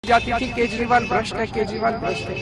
जाती थी केजरीवाल भ्रष्ट है, केजरीवाल भ्रष्ट है।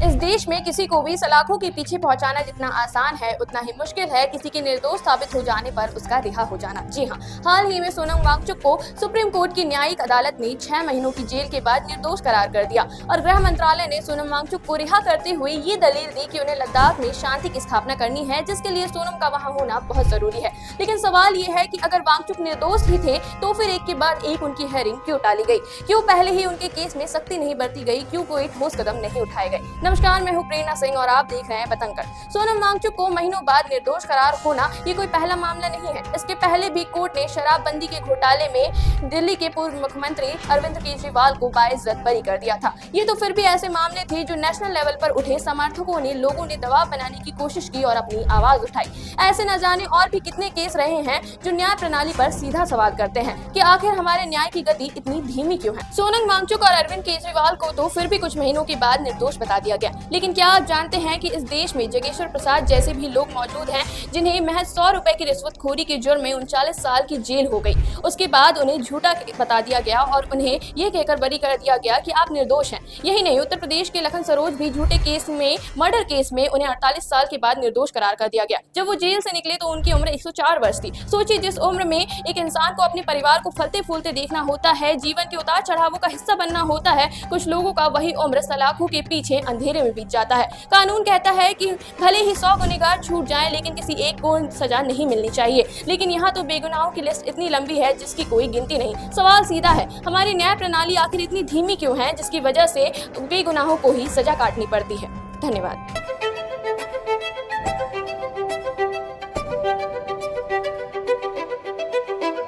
इस देश में किसी को भी सलाखों के पीछे पहुंचाना जितना आसान है, उतना ही मुश्किल है किसी के निर्दोष साबित हो जाने पर उसका रिहा हो जाना। जी हाँ, हाल ही में सोनम वांगचुक को सुप्रीम कोर्ट की न्यायिक अदालत ने 6 महीनों की जेल के बाद निर्दोष करार कर दिया और गृह मंत्रालय ने सोनम वांगचुक को रिहा करते हुए ये दलील दी कि उन्हें लद्दाख में शांति की स्थापना करनी है, जिसके लिए सोनम का वहां होना बहुत जरूरी है। लेकिन सवाल ये है कि अगर वांगचुक निर्दोष ही थे तो फिर एक के बाद एक उनकी हेयरिंग क्यों टाली गई, क्यों पहले ही उनके केस में सख्ती नहीं बरती गई, क्यों कोई ठोस कदम नहीं उठाए गए। नमस्कार, मैं हूं प्रेरणा सिंह और आप देख रहे हैं बतंगड़। सोनम वांगचुक को महीनों बाद निर्दोष करार होना ये कोई पहला मामला नहीं है। इसके पहले भी कोर्ट ने शराबबंदी के घोटाले में दिल्ली के पूर्व मुख्यमंत्री अरविंद केजरीवाल को बाइज्जत बरी कर दिया था। ये तो फिर भी ऐसे मामले थे जो नेशनल लेवल पर उठे, समर्थकों ने, लोगों ने दबाव बनाने की कोशिश की और अपनी आवाज उठाई। ऐसे न जाने और भी कितने केस रहे हैं जो न्याय प्रणाली पर सीधा सवाल करते हैं कि आखिर हमारे न्याय की गति इतनी धीमी क्यों है। सोनम वांगचुक और अरविंद केजरीवाल को तो फिर भी कुछ महीनों के बाद निर्दोष बता दिया गया, लेकिन क्या आप जानते हैं कि इस देश में जगेश्वर प्रसाद जैसे भी लोग मौजूद हैं जिन्हें महज 100 रुपए की रिश्वतखोरी के जुर्म में 39 साल की जेल हो गई। उसके बाद उन्हें झूठा बता दिया गया और उन्हें यह कहकर बरी कर दिया गया कि आप निर्दोष हैं। यही नहीं, उत्तर प्रदेश के लखन सरोज भी झूठे केस में, मर्डर केस में उन्हें 48 साल के बाद निर्दोष करार कर दिया गया। जब वो जेल से निकले तो उनकी उम्र 104 वर्ष थी। सोचिए, जिस उम्र में एक इंसान को अपने परिवार को फलते फूलते देखना होता है, जीवन के उतार चढ़ावों का हिस्सा बनना होता है, कुछ लोगों का वही उम्र सलाखों के पीछे अंधेरे में बीत जाता है। कानून कहता है कि भले ही 100 गुनहगार छूट जाएं, लेकिन किसी एक को सजा नहीं मिलनी चाहिए। लेकिन यहाँ तो बेगुनाहों की लिस्ट इतनी लंबी है जिसकी कोई गिनती नहीं। सवाल सीधा है, हमारी न्याय प्रणाली आखिर इतनी धीमी क्यों है जिसकी वजह से बेगुनाहों को ही सजा काटनी पड़ती है। धन्यवाद।